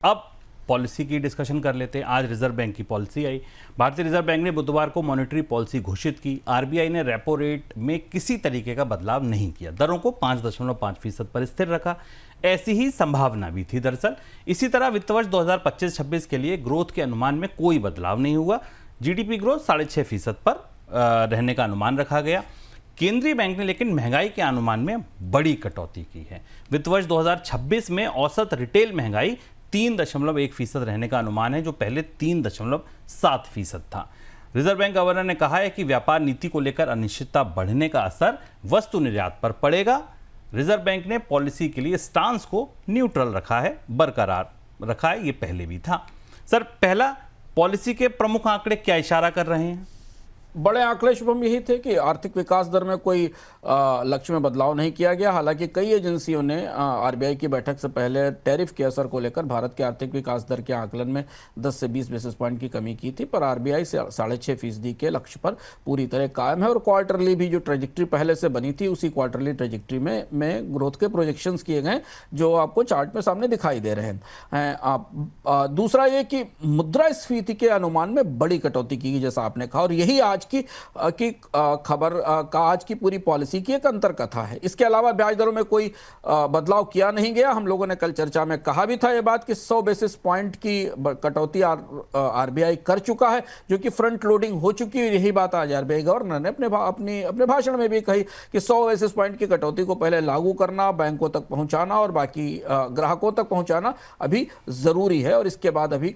अब पॉलिसी की डिस्कशन कर लेते हैं। आज रिजर्व बैंक की पॉलिसी आई। भारतीय रिजर्व बैंक ने बुधवार को मॉनेटरी पॉलिसी घोषित की। आरबीआई ने रेपो रेट में किसी तरीके का बदलाव नहीं किया, दरों को 5.5% पर स्थिर रखा। ऐसी ही संभावना भी थी। दरअसल इसी तरह वित्त वर्ष 2025-26 के लिए ग्रोथ के अनुमान में कोई बदलाव नहीं हुआ। जीडीपी ग्रोथ 6.5% पर रहने का अनुमान रखा गया। केंद्रीय बैंक ने लेकिन महंगाई के अनुमान में बड़ी कटौती की है। वित्त वर्ष 2026 में औसत रिटेल महंगाई 3.1% रहने का अनुमान है, जो पहले 3.7% था। रिजर्व बैंक गवर्नर ने कहा है कि व्यापार नीति को लेकर अनिश्चितता बढ़ने का असर वस्तु निर्यात पर पड़ेगा। रिजर्व बैंक ने पॉलिसी के लिए स्टांस को न्यूट्रल रखा है, बरकरार रखा है। ये पहले भी था। सर, पहला, पॉलिसी के प्रमुख आंकड़े क्या इशारा कर रहे हैं? बड़े आंकड़े शुभम यही थे कि आर्थिक विकास दर में कोई लक्ष्य में बदलाव नहीं किया गया। हालांकि कई एजेंसियों ने आरबीआई की बैठक से पहले टैरिफ के असर को लेकर भारत के आर्थिक विकास दर के आकलन में 10 से 20 बेसिस पॉइंट की कमी की थी, पर आरबीआई से 6.5% के लक्ष्य पर पूरी तरह कायम है। और क्वार्टरली भी जो ट्रेजेक्ट्री पहले से बनी थी, उसी क्वार्टरली ट्रेजेक्ट्री में ग्रोथ के प्रोजेक्शंस किए गए, जो आपको चार्ट में सामने दिखाई दे रहे हैं। दूसरा ये कि मुद्रास्फीति के अनुमान में बड़ी कटौती की गई, जैसा आपने कहा, और यही आज की खबर का आज की पूरी पॉलिसी की एक अंतर कथा है। इसके अलावा ब्याज दरों में कोई बदलाव किया नहीं गया। हम लोगों ने कल चर्चा में कहा भी था यह बात कि 100 बेसिस पॉइंट की कटौती आरबीआई कर चुका है, जो कि फ्रंट लोडिंग हो चुकी है। यही बात आज आरबीआई गवर्नर ने अपने भाषण में भी कही कि 100 बेसिस पॉइंट की कटौती को पहले लागू करना, बैंकों तक पहुंचाना और बाकी ग्राहकों तक पहुंचाना अभी जरूरी है, और इसके बाद अभी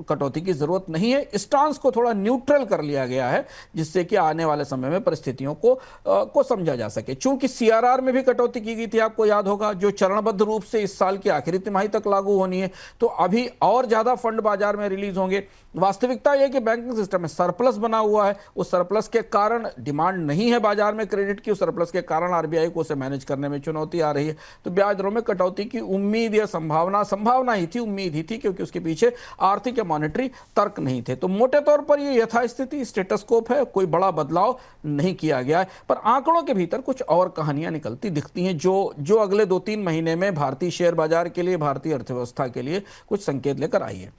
कटौती की जरूरत नहीं है। स्टांस को थोड़ा न्यूट्रल कर लिया गया है, जिससे कि आने वाले समय में परिस्थितियों को समझा जा सके। चूंकि सीआरआर में भी कटौती की गई थी, आपको याद होगा, जो चरणबद्ध रूप से इस साल की आखिरी तिमाही तक लागू होनी है, तो अभी और ज्यादा फंड बाजार में रिलीज होंगे। वास्तविकता यह कि बैंकिंग सिस्टम में सरप्लस बना हुआ है। उस सरप्लस के कारण डिमांड नहीं है बाजार में क्रेडिट की। उस सरप्लस के कारण आरबीआई को उसे मैनेज करने में चुनौती आ रही है। तो ब्याज दरों में कटौती की उम्मीद या संभावना ही थी, उम्मीद ही थी, क्योंकि उसके पीछे आर्थिक या मॉनेटरी तर्क नहीं थे। तो मोटे तौर पर यह यथास्थिति स्टेटस्कोप है, कोई बड़ा बदलाव नहीं किया गया है। पर आंकड़ों के भीतर कुछ और कहानियां निकलती दिखती हैं, जो अगले 2-3 महीने में भारतीय शेयर बाजार के लिए, भारतीय अर्थव्यवस्था के लिए कुछ संकेत लेकर आई है।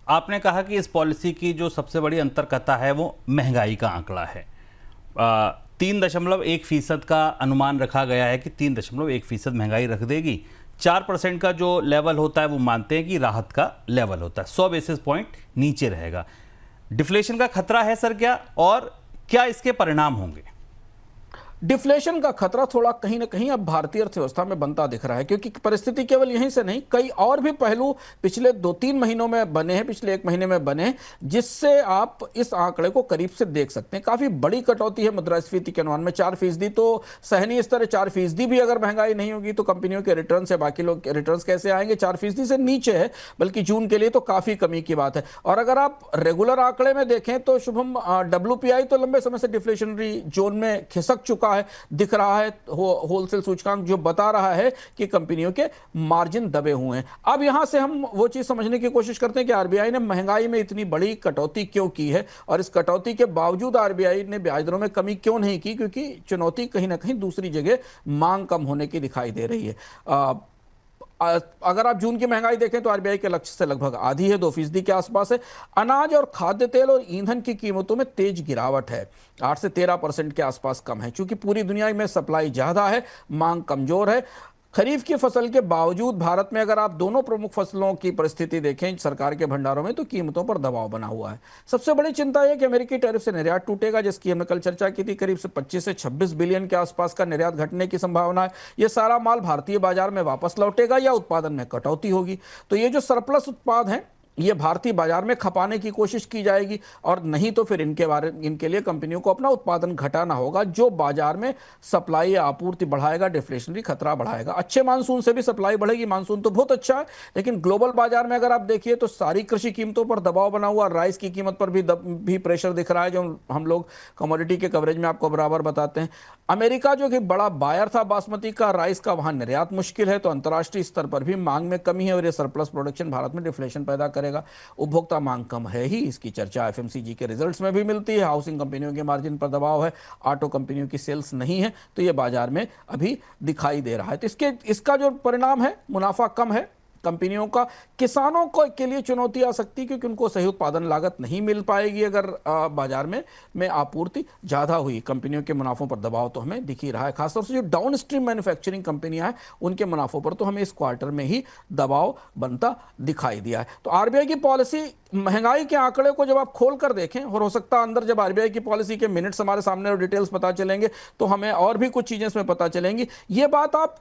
आपने कहा कि इस पॉलिसी की जो सबसे बड़ी अंतरकथा है वो महंगाई का आंकड़ा है। 3.1% का अनुमान रखा गया है कि 3.1% महंगाई रख देगी। 4% का जो लेवल होता है वो मानते हैं कि राहत का लेवल होता है, 100 बेसिस पॉइंट नीचे रहेगा। डिफ्लेशन का खतरा है सर क्या, और क्या इसके परिणाम होंगे? डिफ्लेशन का खतरा थोड़ा कहीं ना कहीं अब भारतीय अर्थव्यवस्था में बनता दिख रहा है, क्योंकि परिस्थिति केवल यहीं से नहीं, कई और भी पहलू पिछले 2-3 महीनों में बने हैं, पिछले 1 महीने में बने हैं, जिससे आप इस आंकड़े को करीब से देख सकते हैं। काफी बड़ी कटौती है मुद्रास्फीति के अनुमान में। 4% तो सहनीय स्तर है। 4% भी अगर महंगाई नहीं होगी तो कंपनियों के रिटर्न से बाकी लोग रिटर्न कैसे आएंगे? 4% से नीचे है, बल्कि जून के लिए तो काफी कमी की बात है। और अगर आप रेगुलर आंकड़े में देखें तो शुभम, WPI तो लंबे समय से डिफ्लेशनरी जोन में खिसक चुका है, दिख रहा है। होलसेल सूचकांक जो बता रहा है कि कंपनियों के मार्जिन दबे हुए हैं। अब यहां से हम वो चीज समझने की कोशिश करते हैं कि आरबीआई ने महंगाई में इतनी बड़ी कटौती क्यों की है, और इस कटौती के बावजूद आरबीआई ने ब्याज दरों में कमी क्यों नहीं की, क्योंकि चुनौती कहीं ना कहीं दूसरी जगह मांग कम होने की दिखाई दे रही है। अगर आप जून की महंगाई देखें तो आरबीआई के लक्ष्य से लगभग आधी है, 2% के आसपास है। अनाज और खाद्य तेल और ईंधन की कीमतों में तेज गिरावट है, 8 से 13% के आसपास कम है। चूंकि पूरी दुनिया में सप्लाई ज्यादा है, मांग कमजोर है। खरीफ की फसल के बावजूद भारत में अगर आप दोनों प्रमुख फसलों की परिस्थिति देखें सरकार के भंडारों में, तो कीमतों पर दबाव बना हुआ है। सबसे बड़ी चिंता यह कि अमेरिकी टैरिफ से निर्यात टूटेगा, जिसकी हमने कल चर्चा की थी। करीब से 25 से 26 बिलियन के आसपास का निर्यात घटने की संभावना है। यह सारा माल भारतीय बाजार में वापस लौटेगा या उत्पादन में कटौती होगी। तो ये जो सरप्लस उत्पाद है, ये भारतीय बाजार में खपाने की कोशिश की जाएगी, और नहीं तो फिर इनके लिए कंपनियों को अपना उत्पादन घटाना होगा, जो बाजार में सप्लाई या आपूर्ति बढ़ाएगा, डिफ्लेशनरी खतरा बढ़ाएगा। अच्छे मानसून से भी सप्लाई बढ़ेगी, मानसून तो बहुत अच्छा है, लेकिन ग्लोबल बाजार में अगर आप देखिए तो सारी कृषि कीमतों पर दबाव बना हुआ। राइस की कीमत पर भी प्रेशर दिख रहा है, जो हम लोग कमोडिटी के कवरेज में आपको बराबर बताते हैं। अमेरिका जो कि बड़ा बायर था बासमती का राइस का, वहां निर्यात मुश्किल है, तो अंतर्राष्ट्रीय स्तर पर भी मांग में कमी है, और यह सरप्लस प्रोडक्शन भारत में डिफ्लेशन पैदा करेगा। उपभोक्ता मांग कम है ही, इसकी चर्चा एफएमसीजी के रिजल्ट्स में भी मिलती है। हाउसिंग कंपनियों के मार्जिन पर दबाव है, ऑटो कंपनियों की सेल्स नहीं है, तो यह बाजार में अभी दिखाई दे रहा है। तो इसका जो परिणाम है, मुनाफा कम है, कंपनियों का किसानों को के लिए चुनौती आ सकती है, क्योंकि उनको सही उत्पादन लागत नहीं मिल पाएगी अगर बाजार में आपूर्ति ज़्यादा हुई। कंपनियों के मुनाफों पर दबाव तो हमें दिख ही रहा है, खासतौर से जो डाउन स्ट्रीम मैन्युफैक्चरिंग कंपनियां हैं उनके मुनाफों पर तो हमें इस क्वार्टर में ही दबाव बनता दिखाई दिया है। तो आरबीआई की पॉलिसी, महंगाई के आंकड़े को जब आप खोल कर देखें, और हो सकता है अंदर जब आरबीआई की पॉलिसी के मिनट्स हमारे सामने और डिटेल्स पता चलेंगे तो हमें और भी कुछ चीजें इसमें पता चलेंगी। ये बात आप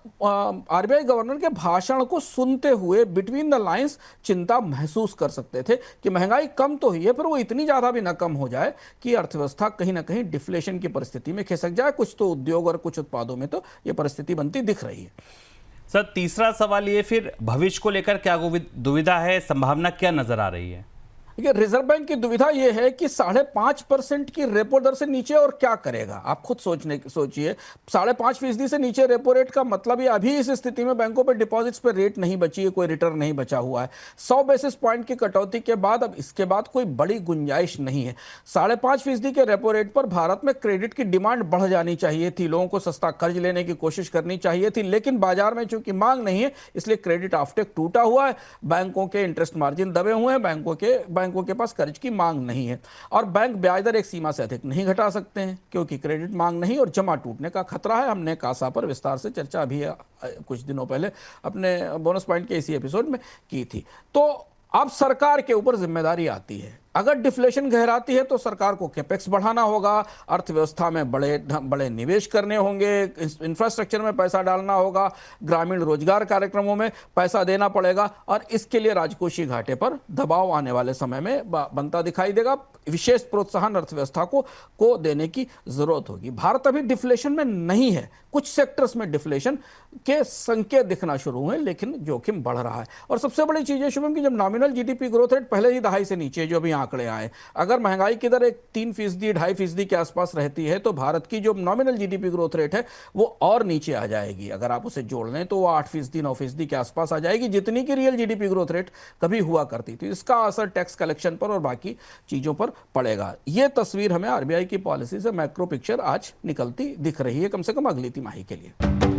आरबीआई गवर्नर के भाषण को सुनते हुए बिटवीन द लाइंस चिंता महसूस कर सकते थे कि महंगाई कम तो हुई है, पर वो इतनी ज्यादा भी ना कम हो जाए कि अर्थव्यवस्था कहीं ना कहीं डिफ्लेशन की परिस्थिति में खिसक जाए। कुछ तो उद्योग और कुछ उत्पादों में तो ये परिस्थिति बनती दिख रही है। सर, तीसरा सवाल ये, फिर भविष्य को लेकर क्या दुविधा है, संभावना क्या नजर आ रही है? देखिए, रिजर्व बैंक की दुविधा यह है कि 5.5% की रेपो दर से नीचे और क्या करेगा। आप खुद सोचिए, 5.5% से नीचे रेपो रेट का मतलब, ये अभी इस स्थिति में बैंकों पर डिपॉजिट्स पे रेट नहीं बची है, कोई रिटर्न नहीं बचा हुआ है। 100 बेसिस पॉइंट की कटौती के बाद अब इसके बाद कोई बड़ी गुंजाइश नहीं है। 5.5% के रेपो रेट पर भारत में क्रेडिट की डिमांड बढ़ जानी चाहिए थी, लोगों को सस्ता कर्ज लेने की कोशिश करनी चाहिए थी, लेकिन बाजार में चूंकि मांग नहीं है इसलिए क्रेडिट ऑफटेक टूटा हुआ है, बैंकों के इंटरेस्ट मार्जिन दबे हुए हैं, बैंकों के पास कर्ज की मांग नहीं है, और बैंक ब्याज दर एक सीमा से अधिक नहीं घटा सकते हैं क्योंकि क्रेडिट मांग नहीं और जमा टूटने का खतरा है। हमने कासा पर विस्तार से चर्चा अभी कुछ दिनों पहले अपने बोनस पॉइंट के इसी एपिसोड में की थी। तो अब सरकार के ऊपर जिम्मेदारी आती है। अगर डिफ्लेशन गहराती है तो सरकार को कैपेक्स बढ़ाना होगा, अर्थव्यवस्था में बड़े निवेश करने होंगे, इंफ्रास्ट्रक्चर में पैसा डालना होगा, ग्रामीण रोजगार कार्यक्रमों में पैसा देना पड़ेगा, और इसके लिए राजकोषीय घाटे पर दबाव आने वाले समय में बनता दिखाई देगा। विशेष प्रोत्साहन अर्थव्यवस्था को देने की जरूरत होगी। भारत अभी डिफ्लेशन में नहीं है, कुछ सेक्टर्स में डिफ्लेशन के संकेत दिखना शुरू हुए, लेकिन जोखिम बढ़ रहा है। और सबसे बड़ी चीज है शुभम की, जब नॉमिनल जीडीपी ग्रोथ रेट पहले ही दहाई से नीचे, जो अभी आंकड़े आए, अगर महंगाई की दर एक 3%, 2.5% के आसपास रहती है तो भारत की जो नॉमिनल जीडीपी ग्रोथ रेट है वो और नीचे आ जाएगी। अगर आप उसे जोड़ लें तो वो 8%, 9% के आसपास आ जाएगी, जितनी की रियल जीडीपी ग्रोथ रेट कभी हुआ करती थी। इसका असर टैक्स कलेक्शन पर और बाकी चीजों पर पड़ेगा। यह तस्वीर हमें आरबीआई की पॉलिसी से मैक्रो पिक्चर आज निकलती दिख रही है, कम से कम अगली तिमाही के लिए।